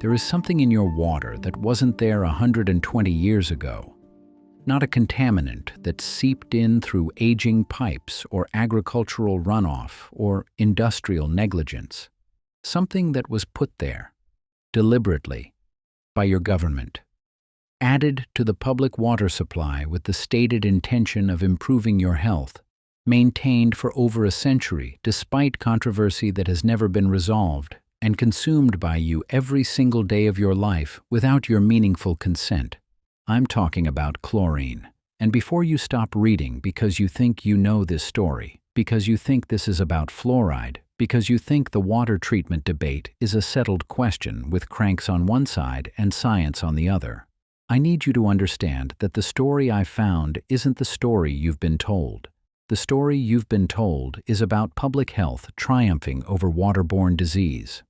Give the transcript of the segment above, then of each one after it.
There is something in your water that wasn't there 120 years ago. Not a contaminant that seeped in through aging pipes or agricultural runoff or industrial negligence. Something that was put there, deliberately, by your government, added to the public water supply with the stated intention of improving your health, maintained for over a century despite controversy that has never been resolved, and consumed by you every single day of your life without your meaningful consent. I'm talking about chlorine. And before you stop reading because you think you know this story, because you think this is about fluoride, because you think the water treatment debate is a settled question with cranks on one side and science on the other, I need you to understand that the story I found isn't the story you've been told. The story you've been told is about public health triumphing over waterborne disease.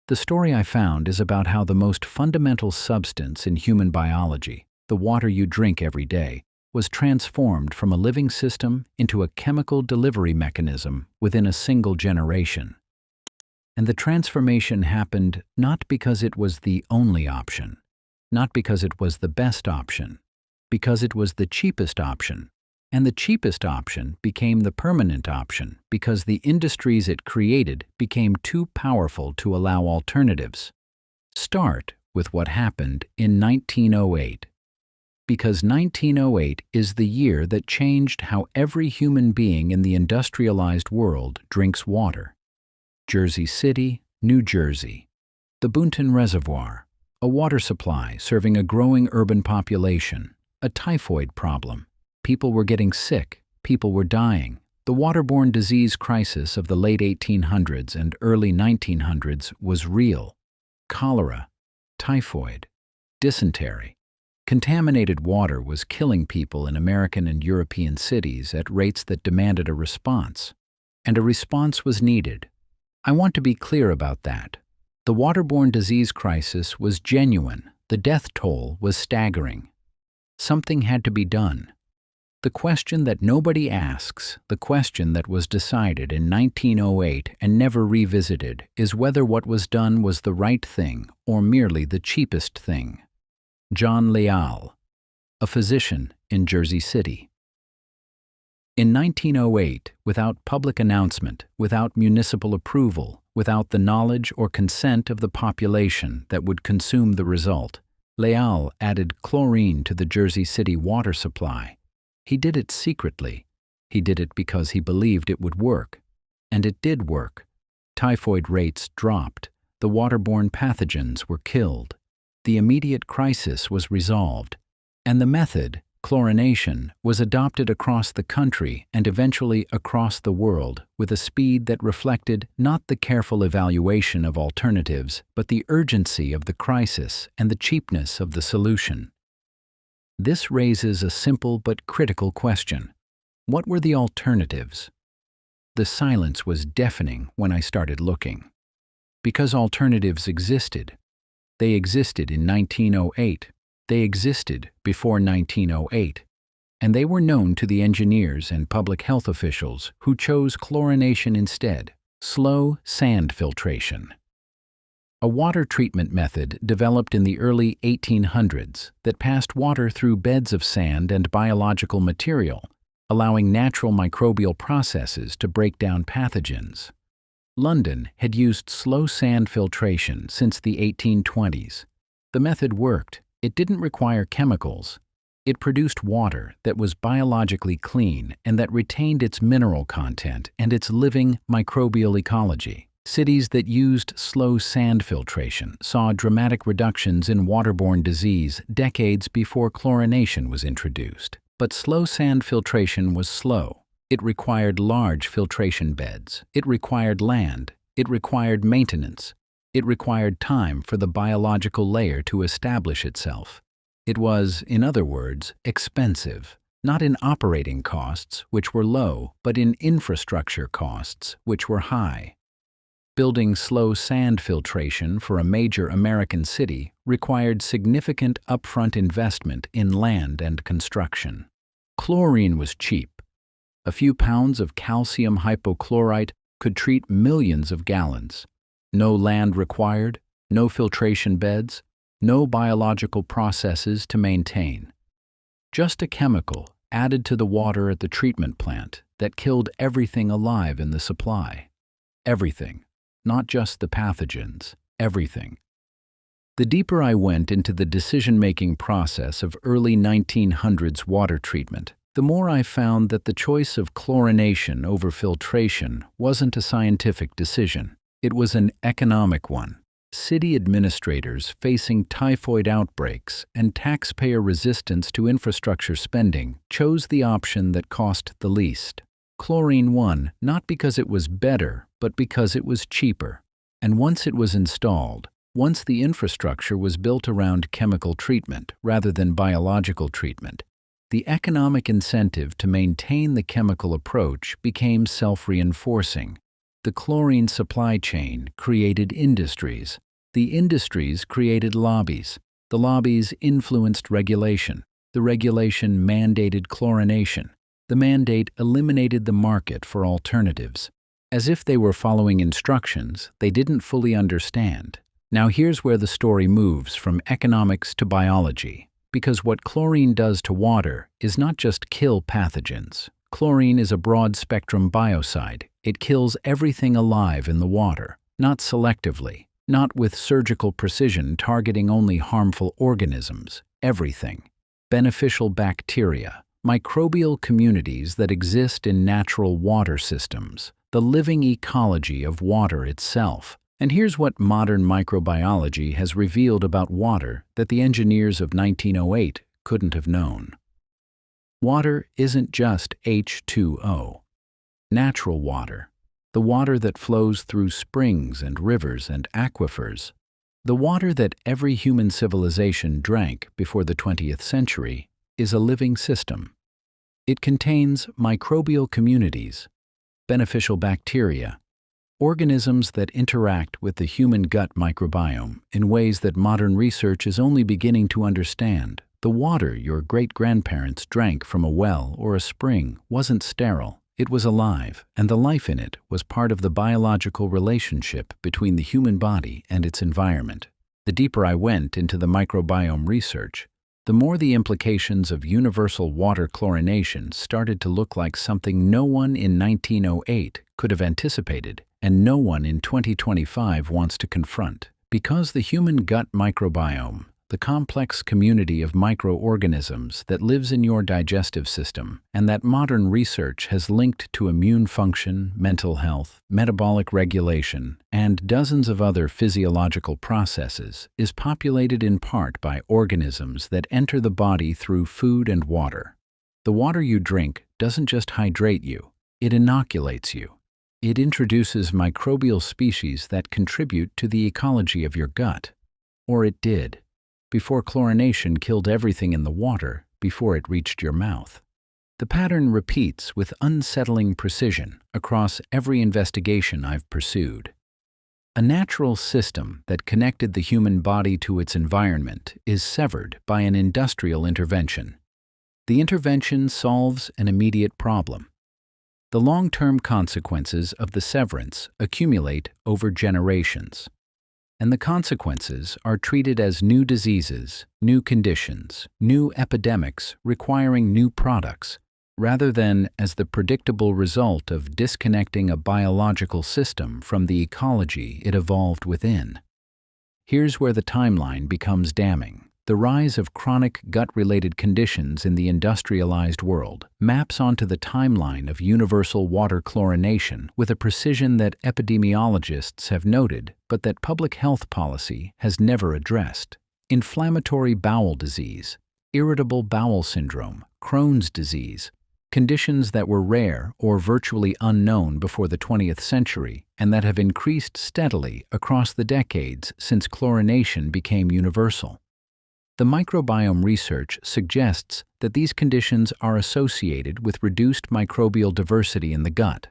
The story I found is about how the most fundamental substance in human biology, the water you drink every day, was transformed from a living system into a chemical delivery mechanism within a single generation. And the transformation happened not because it was the only option, not because it was the best option, because it was the cheapest option. And the cheapest option became the permanent option because the industries it created became too powerful to allow alternatives. Start with what happened in 1908. Because 1908 is the year that changed how every human being in the industrialized world drinks water. Jersey City, New Jersey. The Boonton Reservoir, a water supply serving a growing urban population, a typhoid problem. People were getting sick, people were dying. The waterborne disease crisis of the late 1800s and early 1900s was real. Cholera, typhoid, dysentery. Contaminated water was killing people in American and European cities at rates that demanded a response. And a response was needed. I want to be clear about that. The waterborne disease crisis was genuine. The death toll was staggering. Something had to be done. The question that nobody asks, the question that was decided in 1908 and never revisited, is whether what was done was the right thing or merely the cheapest thing. John Leal, a physician in Jersey City. In 1908, without public announcement, without municipal approval, without the knowledge or consent of the population that would consume the result, Leal added chlorine to the Jersey City water supply. He did it secretly. He did it because he believed it would work. And it did work. Typhoid rates dropped. The waterborne pathogens were killed. The immediate crisis was resolved. And the method, chlorination, was adopted across the country and eventually across the world with a speed that reflected not the careful evaluation of alternatives, but the urgency of the crisis and the cheapness of the solution. This raises a simple but critical question. What were the alternatives? The silence was deafening when I started looking. Because alternatives existed. They existed in 1908. They existed before 1908. And they were known to the engineers and public health officials who chose chlorination instead, slow sand filtration. A water treatment method developed in the early 1800s that passed water through beds of sand and biological material, allowing natural microbial processes to break down pathogens. London had used slow sand filtration since the 1820s. The method worked. It didn't require chemicals. It produced water that was biologically clean and that retained its mineral content and its living microbial ecology. Cities that used slow sand filtration saw dramatic reductions in waterborne disease decades before chlorination was introduced. But slow sand filtration was slow. It required large filtration beds. It required land. It required maintenance. It required time for the biological layer to establish itself. It was, in other words, expensive. Not in operating costs, which were low, but in infrastructure costs, which were high. Building slow sand filtration for a major American city required significant upfront investment in land and construction. Chlorine was cheap. A few pounds of calcium hypochlorite could treat millions of gallons. No land required, no filtration beds, no biological processes to maintain. Just a chemical added to the water at the treatment plant that killed everything alive in the supply. Everything, not just the pathogens, everything. The deeper I went into the decision-making process of early 1900s water treatment, the more I found that the choice of chlorination over filtration wasn't a scientific decision. It was an economic one. City administrators facing typhoid outbreaks and taxpayer resistance to infrastructure spending chose the option that cost the least. Chlorine won not because it was better, but because it was cheaper. And once it was installed, once the infrastructure was built around chemical treatment rather than biological treatment, the economic incentive to maintain the chemical approach became self-reinforcing. The chlorine supply chain created industries. The industries created lobbies. The lobbies influenced regulation. The regulation mandated chlorination. The mandate eliminated the market for alternatives. As if they were following instructions they didn't fully understand. Now here's where the story moves from economics to biology. Because what chlorine does to water is not just kill pathogens. Chlorine is a broad-spectrum biocide. It kills everything alive in the water, not selectively, not with surgical precision targeting only harmful organisms, everything. Beneficial bacteria, microbial communities that exist in natural water systems, the living ecology of water itself. And here's what modern microbiology has revealed about water that the engineers of 1908 couldn't have known. Water isn't just H2O. Natural water, the water that flows through springs and rivers and aquifers, the water that every human civilization drank before the 20th century, is a living system. It contains microbial communities, beneficial bacteria, organisms that interact with the human gut microbiome in ways that modern research is only beginning to understand. The water your great-grandparents drank from a well or a spring wasn't sterile. It was alive, and the life in it was part of the biological relationship between the human body and its environment. The deeper I went into the microbiome research, the more the implications of universal water chlorination started to look like something no one in 1908 could have anticipated, and no one in 2025 wants to confront. Because the human gut microbiome, the complex community of microorganisms that lives in your digestive system and that modern research has linked to immune function, mental health, metabolic regulation, and dozens of other physiological processes, is populated in part by organisms that enter the body through food and water. The water you drink doesn't just hydrate you, it inoculates you. It introduces microbial species that contribute to the ecology of your gut. Or it did, before chlorination killed everything in the water before it reached your mouth. The pattern repeats with unsettling precision across every investigation I've pursued. A natural system that connected the human body to its environment is severed by an industrial intervention. The intervention solves an immediate problem. The long-term consequences of the severance accumulate over generations. And the consequences are treated as new diseases, new conditions, new epidemics requiring new products, rather than as the predictable result of disconnecting a biological system from the ecology it evolved within. Here's where the timeline becomes damning. The rise of chronic gut-related conditions in the industrialized world maps onto the timeline of universal water chlorination with a precision that epidemiologists have noted but that public health policy has never addressed. Inflammatory bowel disease, irritable bowel syndrome, Crohn's disease, conditions that were rare or virtually unknown before the 20th century and that have increased steadily across the decades since chlorination became universal. The microbiome research suggests that these conditions are associated with reduced microbial diversity in the gut.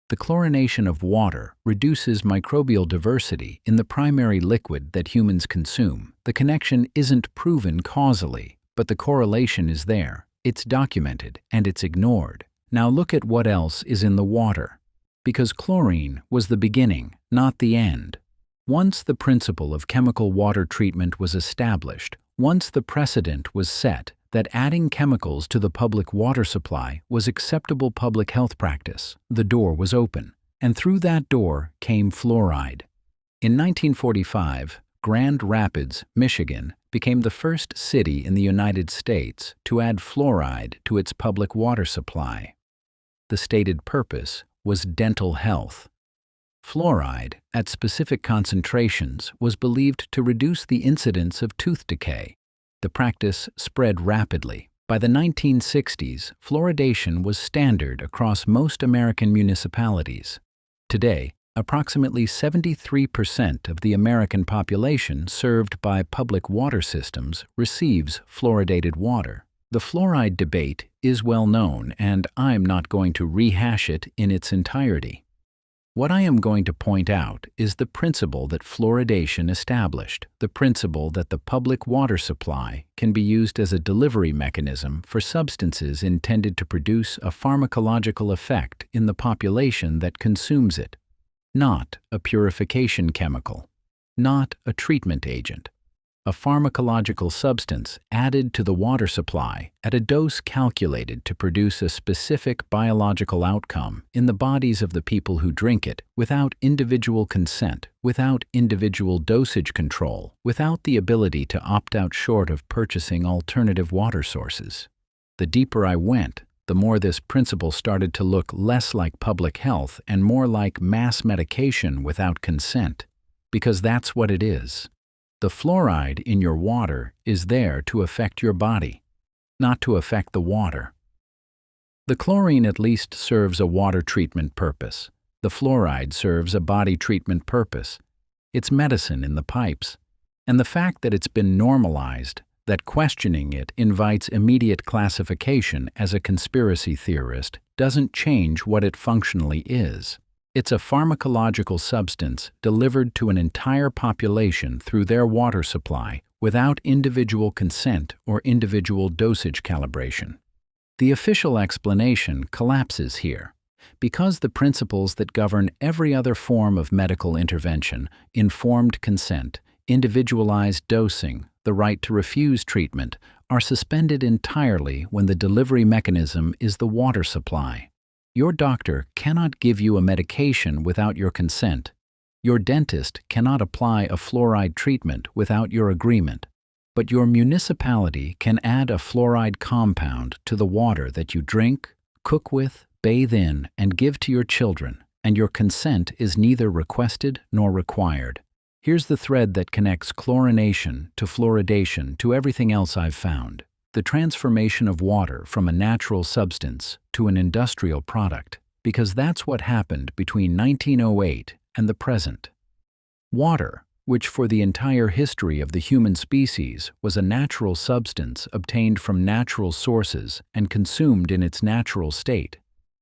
The chlorination of water reduces microbial diversity in the primary liquid that humans consume. The connection isn't proven causally, but the correlation is there. It's documented, and it's ignored. Now look at what else is in the water. Because chlorine was the beginning, not the end. Once the principle of chemical water treatment was established, once the precedent was set that adding chemicals to the public water supply was acceptable public health practice, the door was open, and through that door came fluoride. In 1945, Grand Rapids, Michigan, became the first city in the United States to add fluoride to its public water supply. The stated purpose was dental health. Fluoride, at specific concentrations, was believed to reduce the incidence of tooth decay. The practice spread rapidly. By the 1960s, fluoridation was standard across most American municipalities. Today, approximately 73% of the American population served by public water systems receives fluoridated water. The fluoride debate is well known, and I'm not going to rehash it in its entirety. What I am going to point out is the principle that fluoridation established, the principle that the public water supply can be used as a delivery mechanism for substances intended to produce a pharmacological effect in the population that consumes it, not a purification chemical, not a treatment agent. A pharmacological substance added to the water supply at a dose calculated to produce a specific biological outcome in the bodies of the people who drink it without individual consent, without individual dosage control, without the ability to opt out short of purchasing alternative water sources. The deeper I went, the more this principle started to look less like public health and more like mass medication without consent, because that's what it is. The fluoride in your water is there to affect your body, not to affect the water. The chlorine at least serves a water treatment purpose. The fluoride serves a body treatment purpose. It's medicine in the pipes. And the fact that it's been normalized, that questioning it invites immediate classification as a conspiracy theorist, doesn't change what it functionally is. It's a pharmacological substance delivered to an entire population through their water supply without individual consent or individual dosage calibration. The official explanation collapses here. Because the principles that govern every other form of medical intervention, informed consent, individualized dosing, the right to refuse treatment, are suspended entirely when the delivery mechanism is the water supply. Your doctor cannot give you a medication without your consent. Your dentist cannot apply a fluoride treatment without your agreement. But your municipality can add a fluoride compound to the water that you drink, cook with, bathe in, and give to your children, and your consent is neither requested nor required. Here's the thread that connects chlorination to fluoridation to everything else I've found. The transformation of water from a natural substance to an industrial product, because that's what happened between 1908 and the present. Water, which for the entire history of the human species was a natural substance obtained from natural sources and consumed in its natural state,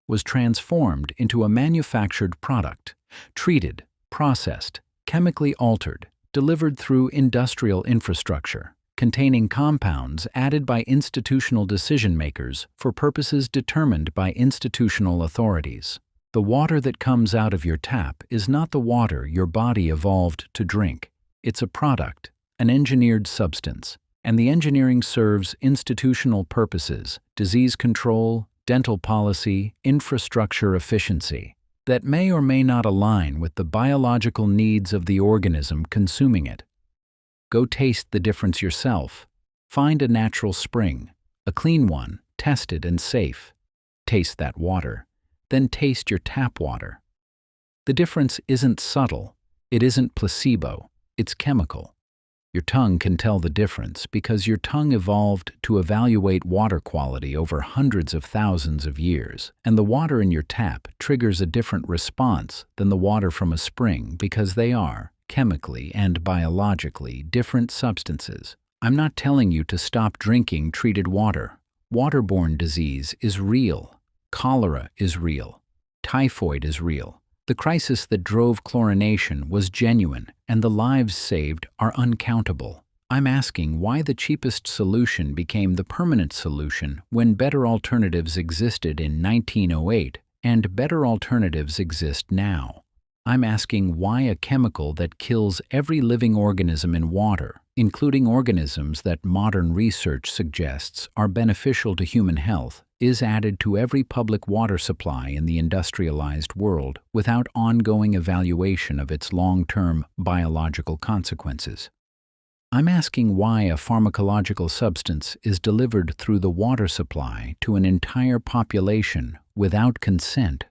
was transformed into a manufactured product, treated, processed, chemically altered, delivered through industrial infrastructure, containing compounds added by institutional decision-makers for purposes determined by institutional authorities. The water that comes out of your tap is not the water your body evolved to drink. It's a product, an engineered substance, and the engineering serves institutional purposes, disease control, dental policy, infrastructure efficiency, that may or may not align with the biological needs of the organism consuming it. Go taste the difference yourself. Find a natural spring, a clean one, tested and safe. Taste that water. Then taste your tap water. The difference isn't subtle. It isn't placebo. It's chemical. Your tongue can tell the difference because your tongue evolved to evaluate water quality over hundreds of thousands of years, and the water in your tap triggers a different response than the water from a spring because they are, chemically and biologically, different substances, I'm not telling you to stop drinking treated water. Waterborne disease is real. Cholera is real. Typhoid is real. The crisis that drove chlorination was genuine, and the lives saved are uncountable. I'm asking why the cheapest solution became the permanent solution when better alternatives existed in 1908 and better alternatives exist now. I'm asking why a chemical that kills every living organism in water, including organisms that modern research suggests are beneficial to human health, is added to every public water supply in the industrialized world without ongoing evaluation of its long-term biological consequences. I'm asking why a pharmacological substance is delivered through the water supply to an entire population without consent,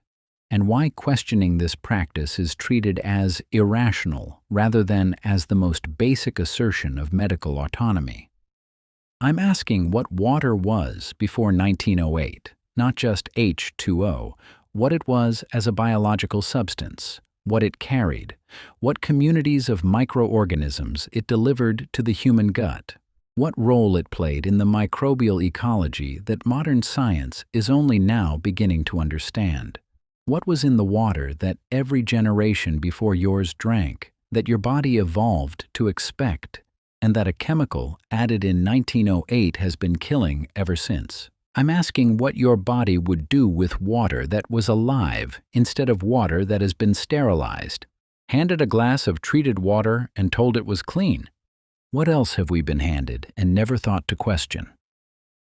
and why questioning this practice is treated as irrational rather than as the most basic assertion of medical autonomy. I'm asking what water was before 1908, not just H2O, what it was as a biological substance, what it carried, what communities of microorganisms it delivered to the human gut, what role it played in the microbial ecology that modern science is only now beginning to understand. What was in the water that every generation before yours drank, that your body evolved to expect, and that a chemical added in 1908 has been killing ever since? I'm asking what your body would do with water that was alive instead of water that has been sterilized. Handed a glass of treated water and told it was clean. What else have we been handed and never thought to question?